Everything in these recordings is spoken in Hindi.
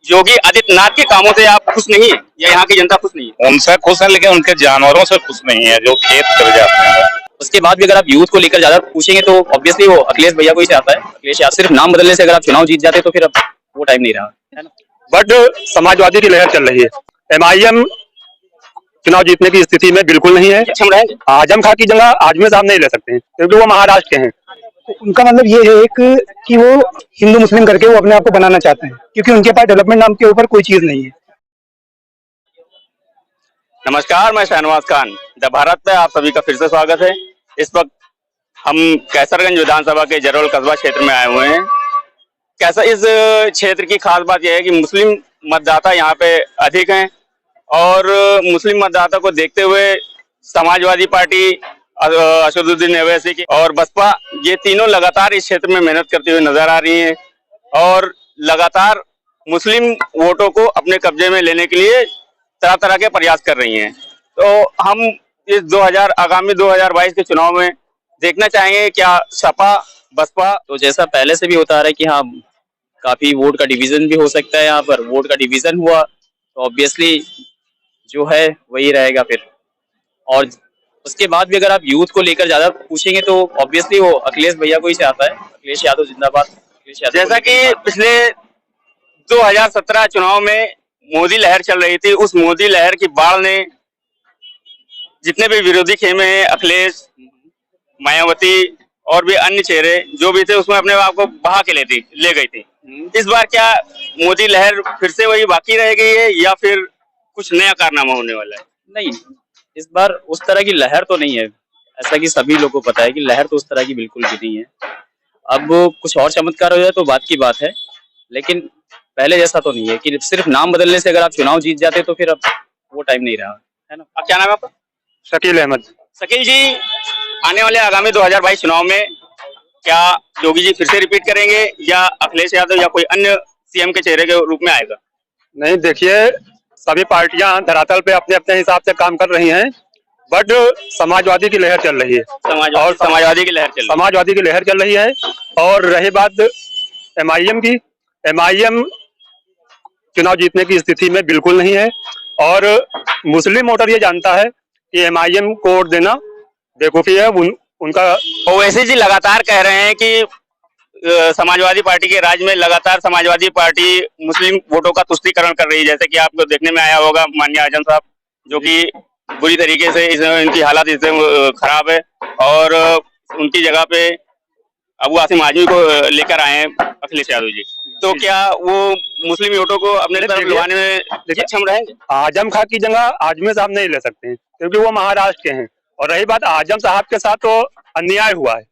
योगी आदित्यनाथ के कामों से आप खुश नहीं है या यहाँ की जनता खुश नहीं है? उनसे खुश है लेकिन उनके जानवरों से खुश नहीं है जो खेत कर जाते हैं। उसके बाद भी अगर आप यूथ को लेकर ज्यादा पूछेंगे तो ऑब्वियसली वो अखिलेश भैया को ही से आता है। अखिलेश यादव सिर्फ नाम बदलने से अगर आप चुनाव जीत जाते तो फिर अब वो टाइम नहीं रहा है ना। बट समाजवादी की लहर चल रही है। एमआईएम चुनाव जीतने की स्थिति में बिल्कुल नहीं है। सक्षम रहेंगे? आजम खां की जगह आजमी साहब नहीं ले सकते हैं क्योंकि वो महाराष्ट्र के हैं। तो उनका मतलब ये है कि वो हिंदू मुस्लिम करके वो अपने आप को बनाना चाहते हैं क्योंकि उनके पास डेवलपमेंट नाम के ऊपर कोई चीज नहीं है। नमस्कार, मैं शहनवाज खान द भारत में आप सभी का फिर से स्वागत है। इस वक्त हम कैसरगंज विधानसभा के जरोल कस्बा क्षेत्र में आए हुए हैं। कैसा इस क्षेत्र की खास बात यह है कि मुस्लिम मतदाता यहाँ पे अधिक हैं और मुस्लिम मतदाता को देखते हुए समाजवादी पार्टी, असदुद्दीन ओवैसी की और बसपा, ये तीनों लगातार इस क्षेत्र में मेहनत करती हुई नजर आ रही हैं और लगातार मुस्लिम वोटों को अपने कब्जे में लेने के लिए तरह तरह के प्रयास कर रही हैं। तो हम इस आगामी 2022 के चुनाव में देखना चाहेंगे क्या सपा बसपा, तो जैसा पहले से भी होता आ रहा है कि हाँ काफी वोट का डिवीजन भी हो सकता है। यहाँ पर वोट का डिवीजन हुआ तो ऑब्वियसली जो है वही रहेगा फिर। और उसके बाद भी अगर आप यूथ को लेकर ज्यादा पूछेंगे तो ऑब्वियसली वो अखिलेश भैया को ही से आता है। अखिलेश यादव जिंदाबाद। अखिलेश यादव जैसा कि पिछले 2017 चुनाव में मोदी लहर चल रही थी, उस मोदी लहर की बाढ़ ने जितने भी विरोधी खेमे हैं, अखिलेश, मायावती और भी अन्य चेहरे जो भी थे, उसमें अपने आप को बहा के ले गई थी। इस बार क्या मोदी लहर फिर से वही बाकी रह गई है या फिर कुछ नया कारनामा होने वाला है? नहीं, इस बार उस तरह की लहर तो नहीं है। ऐसा कि सभी लोगों को पता है कि लहर तो उस तरह की बिल्कुल भी नहीं है। अब कुछ और चमत्कार हो जाए तो बात की बात है, लेकिन पहले जैसा तो नहीं है कि सिर्फ नाम बदलने से अगर आप चुनाव जीत जाते तो फिर अब वो टाइम नहीं रहा है ना। अब क्या नाम है आपका? शकील अहमद। शकील जी, आने वाले आगामी 2022 चुनाव में क्या योगी जी फिर से रिपीट करेंगे या अखिलेश यादव या कोई अन्य सीएम के चेहरे के रूप में आएगा? नहीं, देखिए सभी पार्टियां धरातल पे अपने अपने हिसाब से काम कर रही हैं, बट समाजवादी की लहर चल रही है। समाजवादी की लहर चल रही है। और रही बात एमआईएम की, एमआईएम चुनाव जीतने की स्थिति में बिल्कुल नहीं है और मुस्लिम वोटर ये जानता है कि एमआईएम को वोट देना बेवकूफी है। उनका ओवैसी जी लगातार कह रहे हैं कि समाजवादी पार्टी के राज में लगातार समाजवादी पार्टी मुस्लिम वोटों का तुष्टीकरण कर रही है। जैसे कि आपको देखने में आया होगा माननीय आजम साहब, जो कि बुरी तरीके से इनकी हालत इससे खराब है और उनकी जगह पे अबू आसिम आजमी को लेकर आए हैं अखिलेश यादव जी। तो क्या वो मुस्लिम वोटों को अपने तरफ लुभाने में सक्षम रहेंगे? आजम खां की जगह आजमी साहब नहीं ले सकते हैं क्योंकि वो महाराष्ट्र के हैं। और रही बात आजम साहब के साथ, तो अन्याय हुआ है।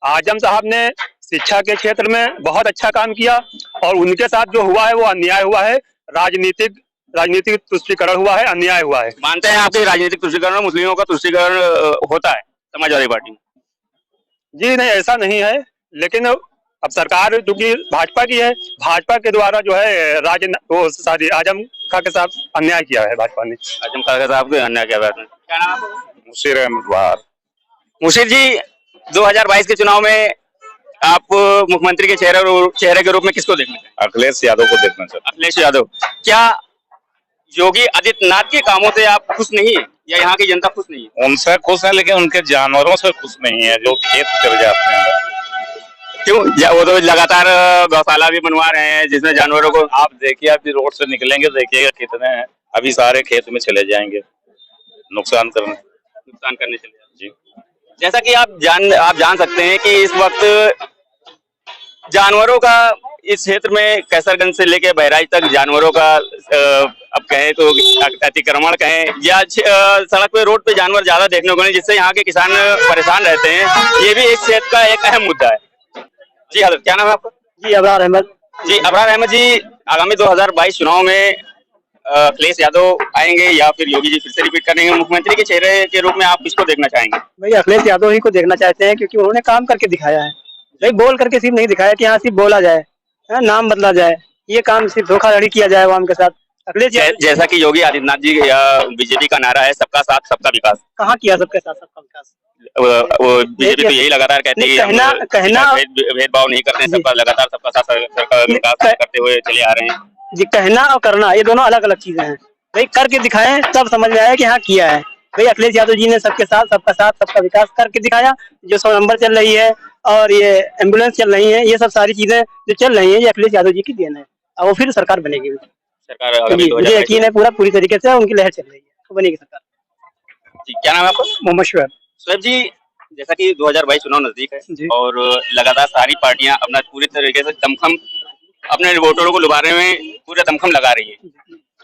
आजम साहब ने शिक्षा के क्षेत्र में बहुत अच्छा काम किया और उनके साथ जो हुआ है वो अन्याय हुआ है। राजनीतिक तुष्टीकरण हुआ है, अन्याय हुआ है। मानते हैं आपके राजनीतिक तुष्टीकरण, मुस्लिमों का तुष्टीकरण होता है समाजवादी पार्टी में? जी नहीं, ऐसा नहीं है, लेकिन अब सरकार क्योंकि भाजपा की है, भाजपा के द्वारा जो है आजम खां के साथ अन्याय किया है भाजपा ने। आजम खां के साथ अन्याय किया है। क्या नाम है? मुशीर अहमद। मुशीर जी, 2022 के चुनाव में आप मुख्यमंत्री के चेहरे के रूप में किसको देखना चाहते हैं? अखिलेश यादव को देखना चाहते हैं। अखिलेश यादव। क्या योगी आदित्यनाथ के कामों से आप खुश नहीं है या यहाँ की जनता खुश नहीं है? उनसे खुश है लेकिन उनके जानवरों से खुश नहीं है जो खेत कर जाते हैं। क्यों? वो तो लगातार गौशाला भी बनवा रहे हैं जिसमें जानवरों को, आप देखिए, आप रोड से निकलेंगे देखिएगा कितने हैं, अभी सारे खेत में चले जाएंगे नुकसान करने चले जाएंगे। जी, जैसा कि आप जान सकते हैं कि इस वक्त जानवरों का इस क्षेत्र में कैसरगंज से लेके बहराइच तक जानवरों का अब कहें तो अतिक्रमण कहें या सड़क पे रोड पे जानवर ज्यादा देखने को मिले, जिससे यहाँ के किसान परेशान रहते हैं। ये भी इस क्षेत्र का एक अहम मुद्दा है। जी हजरत, क्या नाम है आपका? जी अबरार अहमद। जी अबरार अहमद जी, आगामी 2022 चुनाव में अखिलेश यादव आएंगे या फिर योगी जी फिर से रिपीट करेंगे? मुख्यमंत्री के चेहरे के रूप में आप किसको देखना चाहेंगे? भाई अखिलेश यादव ही को देखना चाहते हैं क्योंकि उन्होंने काम करके दिखाया है। भाई बोल करके सिर्फ नहीं दिखाया कि यहाँ सिर्फ बोला जाए, नाम बदला जाए, ये काम सिर्फ धोखाधड़ी किया जाए आवाम के साथ। अखिलेश जैसा कि योगी आदित्यनाथ जी या बीजेपी का नारा है सबका साथ सबका विकास, कहाँ किया सबके साथ सबका विकास? वो बीजेपी तो यही लगातार कहती है, कहना भेदभाव नहीं करते हैं, सबका लगातार सबका साथ सबका विकास करते हुए चले आ रहे हैं। जी कहना और करना ये दोनों अलग अलग चीजें हैं। भाई करके दिखाएं तब समझ में आया कि हाँ किया है। भाई अखिलेश यादव जी ने सबके साथ सबका विकास करके दिखाया। जो 100 नंबर चल रही है और ये एम्बुलेंस चल रही है, ये सब सारी चीजें जो चल रही है ये अखिलेश यादव जी की देन है। और वो फिर सरकार बनेगी। सरकार आगामी जी, मुझे 2022 यकीन है पूरी तरीके से उनकी लहर चल रही है, तो बनेगी सरकार। जी, क्या नाम है आपका? मोहम्मद शुएब। शुएब जी, जैसा कि 2022 चुनाव नजदीक जी। है और लगातार सारी पार्टियां अपना पूरी तरीके से दमखम अपने वोटरों को लुभाने में पूरा दमखम लगा रही है।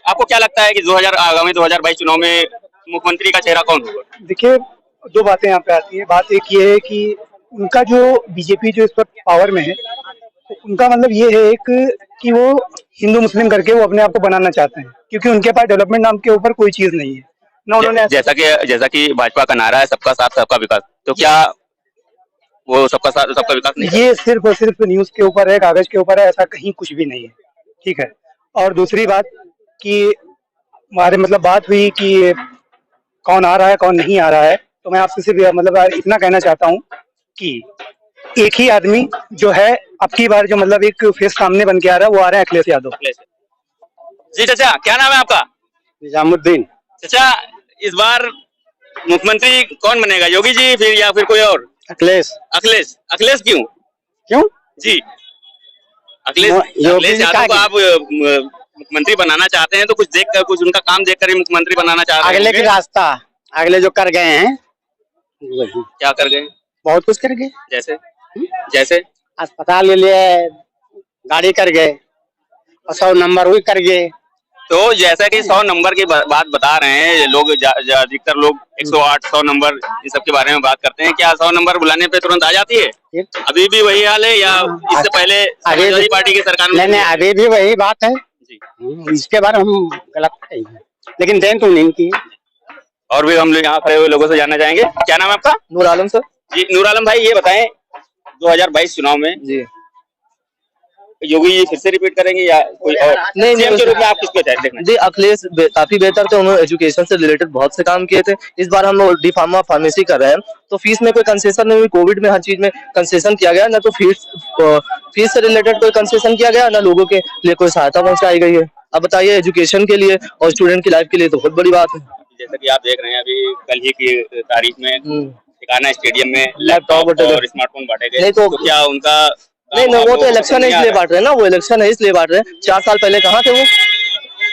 आपको क्या लगता है कि आगामी 2022 चुनाव में मुख्यमंत्री का चेहरा कौन होगा? देखिए, दो बातें यहाँ पे आती है। बात एक ये है कि उनका जो बीजेपी जो इस वक्त पावर में है, तो उनका मतलब ये है एक कि वो हिंदू मुस्लिम करके वो अपने आप को बनाना चाहते हैं, क्योंकि उनके पास डेवलपमेंट नाम के ऊपर कोई चीज नहीं है ना। उन्होंने जैसा कि भाजपा का नारा है सबका साथ सबका विकास, तो क्या वो सबका साथ सबका विकास नहीं ये सिर्फ और सिर्फ न्यूज के ऊपर है, कागज के ऊपर है, ऐसा कहीं कुछ भी नहीं है। ठीक है। और दूसरी बात कि हमारे मतलब बात हुई कि कौन आ रहा है कौन नहीं आ रहा है, तो मैं आपसे सिर्फ मतलब इतना कहना चाहता हूँ कि एक ही आदमी जो है अब की बार जो मतलब एक फेस सामने बन के आ रहा है, वो आ रहा है अखिलेश यादव। जी चाचा, क्या नाम है आपका? निजामुद्दीन। चाचा, इस बार मुख्यमंत्री कौन बनेगा, योगी जी फिर या फिर कोई और? अखिलेश। अखिलेश। अखिलेश क्यों? क्यों? जी, अखिलेश योगी जी यादव को आप मुख्यमंत्री बनाना चाहते हैं, तो कुछ देखकर, कुछ उनका काम देखकर ही मुख्यमंत्री बनाना चाह रहे हैं? अगले की रास्ता अगले जो कर गए हैं क्या कर गए? बहुत कुछ कर गए। जैसे जैसे अस्पताल के लिए गाड़ी कर गए और 100 नंबर भी कर गए। तो जैसा कि 100 नंबर की बात बता रहे हैं लोग, अधिकतर लोग 108 100 नंबर इन सब के बारे में बात करते हैं। क्या 100 नंबर बुलाने पे तुरंत आ जाती है? अभी भी वही हाल है या इससे पहले समाजवादी पार्टी की सरकार में? नहीं, अभी भी वही बात है जी। इसके बारे में हम गलत नहीं है, लेकिन देन तो नहीं की। और भी हम लोग यहाँ खड़े हुए लोगों से जानना चाहेंगे। क्या नाम है आपका? नूर आलम सर। जी, नूर आलम भाई, ये बताएं 2022 चुनाव में जी योगी जी फिर से रिपीट करेंगे या कोई और? नहीं, सीएम के रूप में आप किसको देखना? जी, अखिलेश काफी बेहतर थे, उन्होंने एजुकेशन से रिलेटेड बहुत से काम किए थे। इस बार हम लोग डी फार्मेसी कर रहे हैं, तो फीस में कोई कंसेशन नहीं हुई। कोविड में हर चीज में कंसेशन किया गया, ना तो फीस से रिलेटेड कोई कंसेशन किया गया, ना लोगों के लिए कोई सहायता पहुंचाई गई है। अब बताइए, एजुकेशन के लिए और स्टूडेंट की लाइफ के लिए तो बहुत बड़ी बात है। जैसा कि आप देख रहे हैं, अभी कल ही की तारीख में टिकाना स्टेडियम में लैपटॉप और स्मार्टफोन बांटे गए। नहीं तो क्या उनका नहीं, वो तो इलेक्शन है इसलिए बांट रहे हैं ना, वो इलेक्शन है इसलिए बांट रहे हैं। 4 साल पहले कहाँ थे वो,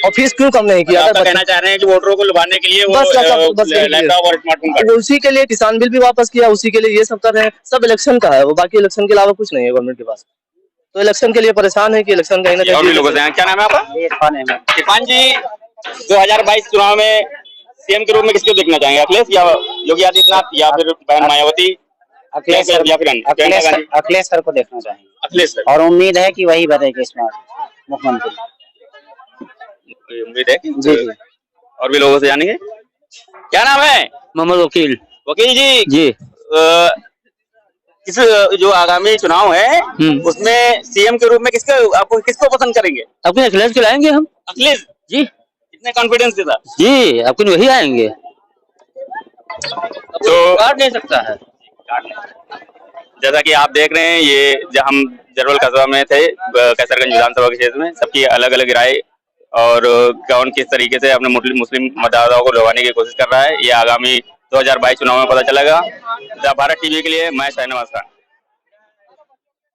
और फीस क्यों कम नहीं किया? आप कहना चाह रहे हैं कि वोटरों को लुभाने के लिए वो लैपटॉप और स्मार्टफोन, उसी के लिए किसान बिल भी वापस किया, उसी के लिए ये सब कर रहे हैं। सब इलेक्शन का है वो, बाकी इलेक्शन के अलावा कुछ नहीं है गवर्नमेंट के पास। तो इलेक्शन के लिए परेशान है कि इलेक्शन कहीं ना कहीं लोगों से। क्या नाम है आपका? इरफान जी, 2022 चुनाव में सीएम के रूप में किसको देखना चाहेंगे, अखिलेश या योगी आदित्यनाथ या फिर बहन मायावती? अखिलेश सर को देखना चाहेंगे। अखिलेश सर, और उम्मीद है कि वही बनेगा इस बार मुख्यमंत्री। उम्मीद है कि जी। और भी लोगों से जानेंगे। क्या नाम है? मोहम्मद वकील। वकील जी, जी, इस जो आगामी चुनाव है उसमें सीएम के रूप में किसको पसंद करेंगे? अपने अखिलेश को लाएंगे हम। अखिलेश जी, इतने कॉन्फिडेंस के साथ? जी, अपने वही आएंगे, तो काट नहीं सकता है। जैसा कि आप देख रहे हैं, ये जब हम जरवल कस्बा में थे, कैसरगंज विधानसभा के क्षेत्र में, सबकी अलग अलग राय और कौन किस तरीके से अपने मुस्लिम मतदाताओं को लुभाने की कोशिश कर रहा है, ये आगामी 2022 चुनाव में पता चलेगा। द भारत टीवी के लिए मैं शाहनवाज खान।